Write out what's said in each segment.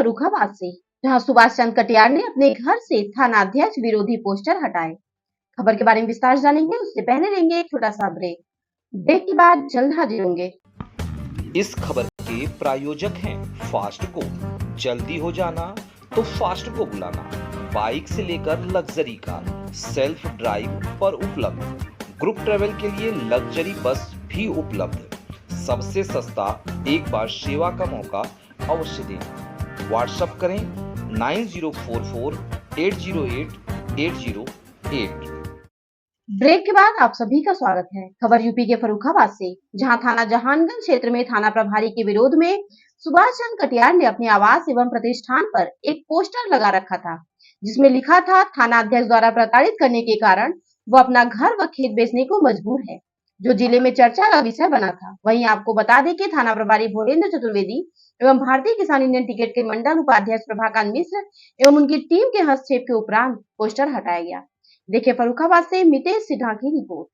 फर्रुखाबाद से, जहां सुभाष चंद्र कटियार ने अपने घर से थानाध्यक्ष विरोधी पोस्टर हटाए। खबर के बारे में विस्तार से जानेंगे, उससे पहले लेंगे एक छोटा सा ब्रेक। ब्रेक के बाद जल्द हाजिर होंगे। इस खबर के प्रायोजक हैं फास्ट को। जल्दी हो जाना तो फास्ट को बुलाना। बाइक से लेकर लग्जरी कार सेल्फ ड्राइव पर उपलब्ध। ग्रुप ट्रेवल के लिए लग्जरी बस भी उपलब्ध। सबसे सस्ता एक बार सेवा का मौका अवश्य दें। व्हाट्सएप करें 9044808808। ब्रेक के बाद आप सभी का स्वागत है। खबर यूपी के फर्रुखाबाद से, जहां थाना जहानगंज क्षेत्र में थाना प्रभारी के विरोध में सुभाष चंद्र कटियार ने अपने आवास एवं प्रतिष्ठान पर एक पोस्टर लगा रखा था, जिसमें लिखा था थाना अध्यक्ष द्वारा प्रताड़ित करने के कारण वो अपना घर व खेत बेचने को मजबूर है, जो जिले में चर्चा का विषय बना था। वहीं आपको बता दें कि थाना प्रभारी भोलेंद्र चतुर्वेदी एवं भारतीय किसान यूनियन टिकट के मंडल उपाध्यक्ष प्रभाकांत मिश्र एवं उनकी टीम के हस्तक्षेप के उपरांत पोस्टर हटाया गया। देखिए फर्रुखाबाद से मितेश सिन्हा की रिपोर्ट।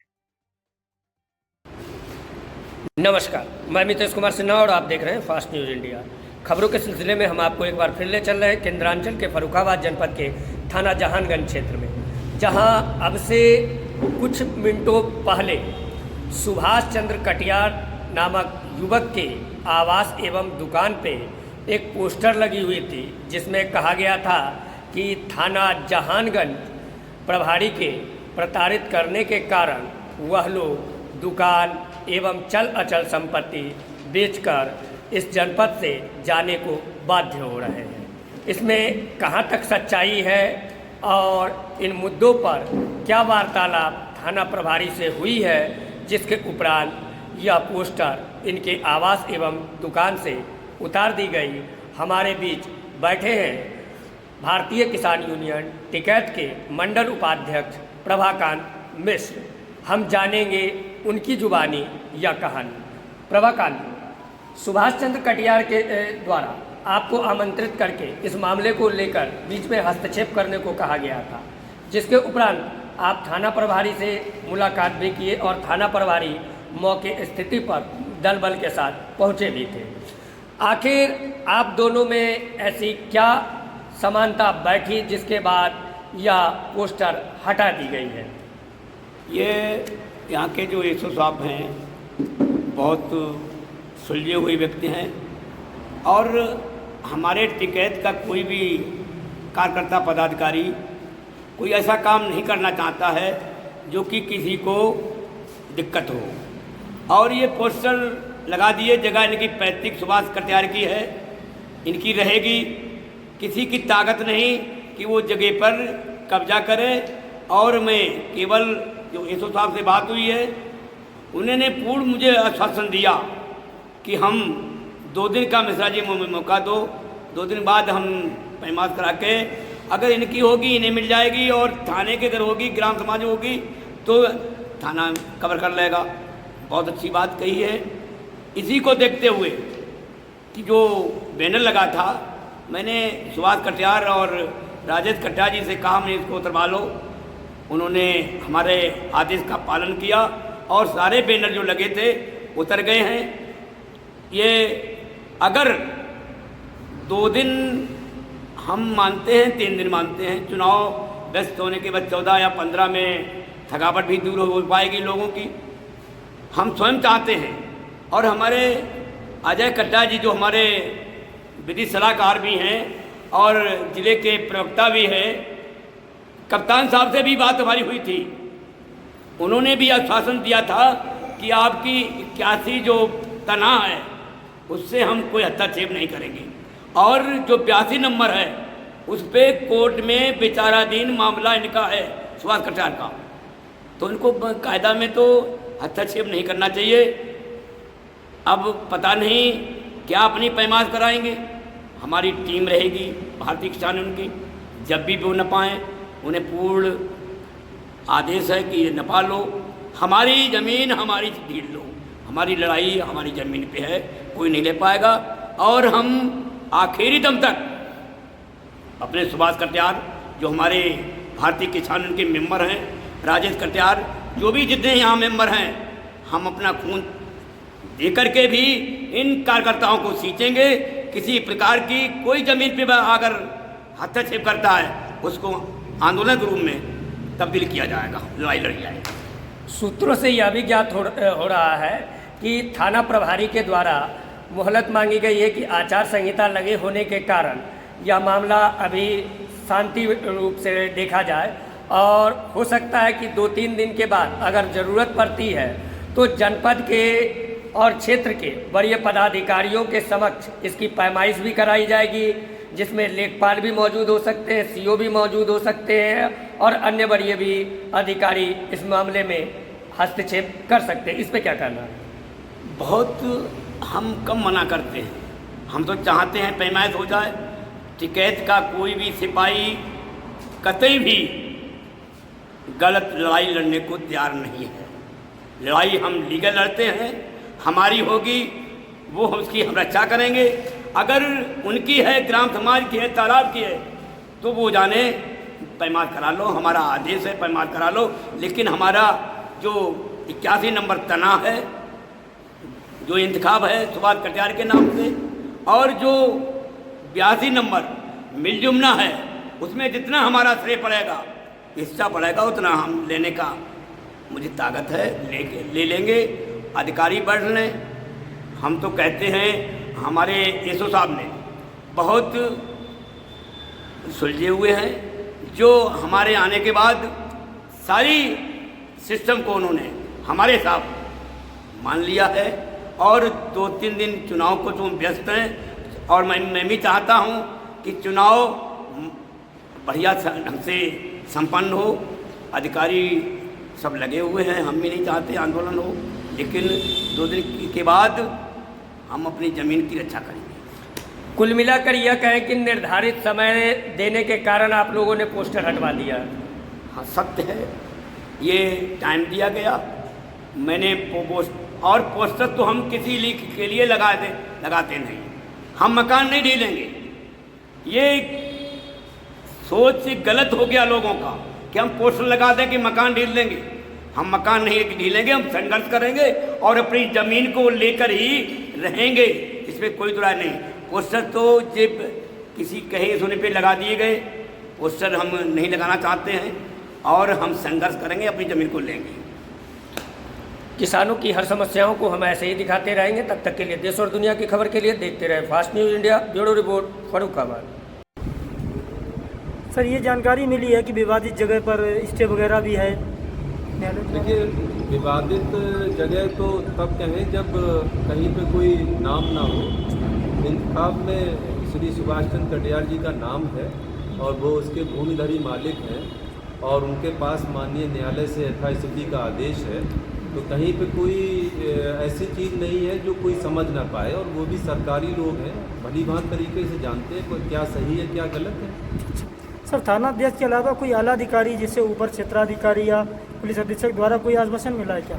नमस्कार, मैं मितेश कुमार सिन्हा और आप देख रहे हैं फास्ट न्यूज इंडिया। खबरों के सिलसिले में हम आपको एक बार फिर ले चल रहे हैं केंद्रांचल के फर्रुखाबाद जनपद के थाना जहानगंज क्षेत्र में, जहां अब से कुछ मिनटों पहले सुभाष चंद्र कटियार नामक युवक के आवास एवं दुकान पे एक पोस्टर लगी हुई थी, जिसमें कहा गया था कि थाना जहानगंज प्रभारी के प्रताड़ित करने के कारण वह लोग दुकान एवं चल अचल संपत्ति बेचकर इस जनपद से जाने को बाध्य हो रहे हैं। इसमें कहां तक सच्चाई है और इन मुद्दों पर क्या वार्तालाप थाना प्रभारी से हुई है, जिसके उपरांत यह पोस्टर इनके आवास एवं दुकान से उतार दी गई। हमारे बीच बैठे हैं भारतीय किसान यूनियन टिकैत के मंडल उपाध्यक्ष प्रभाकांत मिश्र। हम जानेंगे उनकी जुबानी यह कहानी। प्रभाकांत, सुभाष चंद्र कटियार के द्वारा आपको आमंत्रित करके इस मामले को लेकर बीच में हस्तक्षेप करने को कहा गया था, जिसके उपरांत आप थाना प्रभारी से मुलाकात भी किए और थाना प्रभारी मौके स्थिति पर दल बल के साथ पहुंचे भी थे। आखिर आप दोनों में ऐसी क्या समानता बैठी जिसके बाद यह पोस्टर हटा दी गई है? ये यहाँ के जो एसओ साहब हैं बहुत सुलझे हुए व्यक्ति हैं और हमारे टिकैत का कोई भी कार्यकर्ता पदाधिकारी कोई ऐसा काम नहीं करना चाहता है जो कि किसी को दिक्कत हो। और ये पोस्टर लगा दिए, जगह इनकी पैतृक सुभाष कटियार की है, इनकी रहेगी। किसी की ताकत नहीं कि वो जगह पर कब्जा करे। और मैं केवल जो एसओ साहब से बात हुई है, उन्होंने पूर्ण मुझे आश्वासन दिया कि हम 2 दिन का मिश्रा जी मौका दो, 2 दिन बाद हम पैमाश करा के अगर इनकी होगी इन्हें मिल जाएगी, और थाने के अगर होगी, ग्राम समाज होगी तो थाना कवर कर लेगा। बहुत अच्छी बात कही है। इसी को देखते हुए कि जो बैनर लगा था, मैंने सुभाष कटियार और राजेश कटियार जी से कहा मैं इसको उतरवा लो। उन्होंने हमारे आदेश का पालन किया और सारे बैनर जो लगे थे उतर गए हैं। ये अगर 2 दिन हम मानते हैं, 3 दिन मानते हैं, चुनाव व्यस्त होने के बाद 14 या 15 में थकावट भी दूर हो पाएगी लोगों की। हम स्वयं चाहते हैं और हमारे अजय कट्टा जी जो हमारे विधि सलाहकार भी हैं और जिले के प्रवक्ता भी हैं, कप्तान साहब से भी बात हमारी हुई थी। उन्होंने भी आश्वासन दिया था कि आपकी 81 जो तनख्वाह है उससे हम कोई हस्तक्षेप नहीं करेंगे, और जो 82 नंबर है उस पर कोर्ट में विचाराधीन मामला इनका है सुभाष कटियार का, तो इनको कायदा में तो हस्तक्षेप नहीं करना चाहिए। अब पता नहीं क्या अपनी पैमाश कराएंगे। हमारी टीम रहेगी भारतीय किसान उनकी, जब भी वो न पाएँ उन्हें पूर्ण आदेश है कि नपा लो, हमारी ज़मीन हमारी ढील लो। हमारी लड़ाई हमारी ज़मीन पे है, कोई नहीं ले पाएगा। और हम आखिरी दम तक अपने सुभाष कटियार जो हमारे भारतीय किसान उनके मेंबर हैं, राजेश कटियार, जो भी जितने यहाँ मेंबर हैं, हम अपना खून दे करके भी इन कार्यकर्ताओं को सींचेंगे किसी प्रकार की कोई ज़मीन पे अगर हस्तक्षेप करता है उसको आंदोलन के रूप में तब्दील किया जाएगा, लड़ाई लड़ी जाएगी। सूत्रों से यह भी ज्ञात हो रहा है कि थाना प्रभारी के द्वारा मोहलत मांगी गई है कि आचार संहिता लगे होने के कारण यह मामला अभी शांति रूप से देखा जाए, और हो सकता है कि 2-3 दिन के बाद अगर ज़रूरत पड़ती है तो जनपद के और क्षेत्र के वरीय पदाधिकारियों के समक्ष इसकी पैमाइश भी कराई जाएगी, जिसमें लेखपाल भी मौजूद हो सकते हैं, सीओ भी मौजूद हो सकते हैं और अन्य वरीय भी अधिकारी इस मामले में हस्तक्षेप कर सकते हैं। इस पर क्या कहना है? बहुत हम कम मना करते हैं, हम तो चाहते हैं पैमाइश हो जाए। टिकैत का कोई भी सिपाही कतई भी गलत लड़ाई लड़ने को तैयार नहीं है। लड़ाई हम लीगल लड़ते हैं, हमारी होगी वो उसकी हम रक्षा करेंगे। अगर उनकी है, ग्राम समाज की है, तालाब की है, तो वो जाने पैमाइश करा लो, हमारा आदेश है पैमाइश करा लो। लेकिन हमारा जो 81 नंबर तना है, जो इंतखाब है सुभाष कटियार के नाम से, और जो 82 नंबर मिलजुमना है, उसमें जितना हमारा श्रेय पड़ेगा, हिस्सा पड़ेगा, उतना हम लेने का मुझे ताकत है, ले लेंगे। अधिकारी बढ़ लें। हम तो कहते हैं, हमारे एसओ साहब ने बहुत सुलझे हुए हैं, जो हमारे आने के बाद सारी सिस्टम को उन्होंने हमारे साथ मान लिया है। और 2-3 दिन चुनाव को तो व्यस्त हैं, और मैं भी चाहता हूं कि चुनाव बढ़िया ढंग से संपन्न हो। अधिकारी सब लगे हुए हैं, हम भी नहीं चाहते आंदोलन हो, लेकिन 2 दिन के बाद हम अपनी ज़मीन की रक्षा करेंगे। कुल मिलाकर यह कहें कि निर्धारित समय देने के कारण आप लोगों ने पोस्टर हटवा दिया। हाँ, सत्य है, ये टाइम दिया गया। मैंने पोस्टर तो हम किसी के लिए लगाते नहीं, हम मकान नहीं ढीलेंगे। ये सोच से गलत हो गया लोगों का कि हम पोस्टर लगा दें कि मकान ढील देंगे। हम मकान नहीं ढीलेंगे, हम संघर्ष करेंगे और अपनी ज़मीन को लेकर ही रहेंगे, इसमें कोई दुराय नहीं। पोस्टर तो जब किसी कहे सुने पे लगा दिए गए, पोस्टर हम नहीं लगाना चाहते हैं और हम संघर्ष करेंगे, अपनी ज़मीन को लेंगे। किसानों की हर समस्याओं को हम ऐसे ही दिखाते रहेंगे। तब तक के लिए देश और दुनिया की खबर के लिए देखते रहे fast news India. Bureau report, Farrukhabad. Sir, ये जानकारी मिली है कि विवादित जगह पर स्टे वगैरह भी है। देखिए, विवादित जगह तो तब कहें जब कहीं पे कोई नाम ना हो। इंतखाब में श्री सुभाष चंद्र कटियार जी का नाम है और वो उसके भूमिधरी मालिक हैं और उनके पास माननीय न्यायालय से यथास्थिति का आदेश है, तो कहीं पे कोई ऐसी चीज़ नहीं है जो कोई समझ ना पाए, और वो भी सरकारी लोग हैं, भली भांति तरीके से जानते हैं क्या सही है क्या गलत है। सर, थाना अध्यक्ष के अलावा कोई आला अधिकारी, जिससे ऊपर क्षेत्राधिकारी या पुलिस अधीक्षक द्वारा कोई आश्वासन मिला है क्या?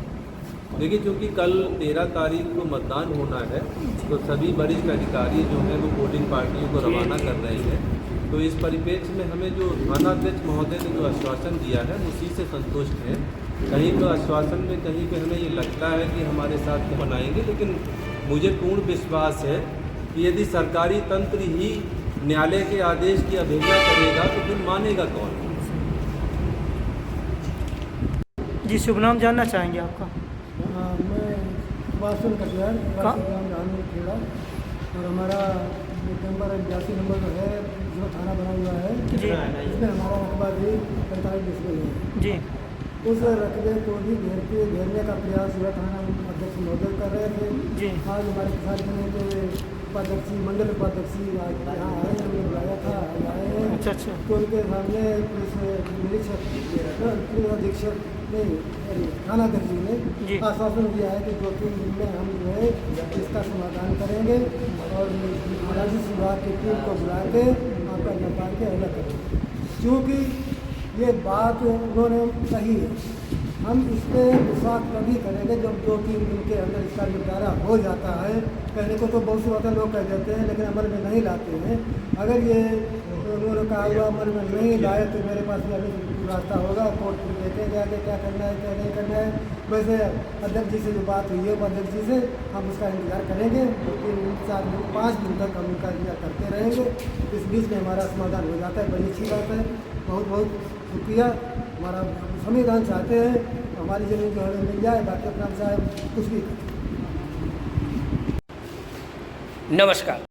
देखिए, क्योंकि कल 13 तारीख को मतदान होना है, तो सभी वरिष्ठ अधिकारी जो हैं वो वोटिंग पार्टियों को रवाना कर रहे हैं। तो इस परिप्रेक्ष्य में हमें जो थानाध्यक्ष महोदय ने जो आश्वासन दिया है उसी से संतुष्ट हैं। कहीं तो आश्वासन में कहीं पे हमें ये लगता है कि हमारे साथ को बनाएंगे, लेकिन मुझे पूर्ण विश्वास है कि यदि सरकारी तंत्र ही न्यायालय के आदेश की अवहेलना करेगा तो फिर मानेगा कौन? जी, शुभ नाम जानना चाहेंगे आपका? मैं सुभाष चंद्र कटियार, खेड़ा, और हमारा नंबर 82 नंबर जो है जो थाना बना हुआ है जी, इसमें हमारा रकबा भी 45 डिस्ट्रिक्ट है जी। उस रकबे को भी घेरने का प्रयास हुआ, थाना अध्यक्ष महोदय कर रहे थे जी। आज हमारे किसान के उपाध्यक्ष, मंडल उपाध्यक्ष यहाँ आए, हमने बुलाया था, आए हैं। अच्छा अच्छा। तो उनके सामने पुलिस निरीक्षक, पुलिस अधीक्षक नहीं, थानाध्यक्ष जी ने आश्वासन दिया है कि 2-3 दिन में हम जो है इसका समाधान करेंगे और राजस्व विभाग की टीम को बुला के आपका निकाल के अलग करेंगे। क्योंकि ये बात उन्होंने कही है, हम इस पर विश्वास तभी करेंगे जब 2-3 दिन के अंदर इसका निपटारा हो जाता है। कहने को तो बहुत सी बातें लोग कह देते हैं, लेकिन अमल में नहीं लाते हैं। अगर ये उन्होंने कहा हुआ अमल में नहीं लाए तो मेरे पास भी अभी रास्ता होगा, कोर्ट में देखेंगे आगे क्या करना है क्या नहीं करना है। वैसे अध्यक्ष जी से जो बात हुई है उपाध्यक्ष जी से हम उसका इंतज़ार करेंगे, 3-4-5 दिन तक हम उनका इंतजार करते रहेंगे। इस बीच में हमारा समाधान हो जाता है, बड़ी अच्छी बात है। बहुत बहुत शुक्रिया। हमारा संविधान चाहते हैं हमारी ज़मीन जो हमें मिल जाए, बाकी अपना चाहे कुछ भी। नमस्कार।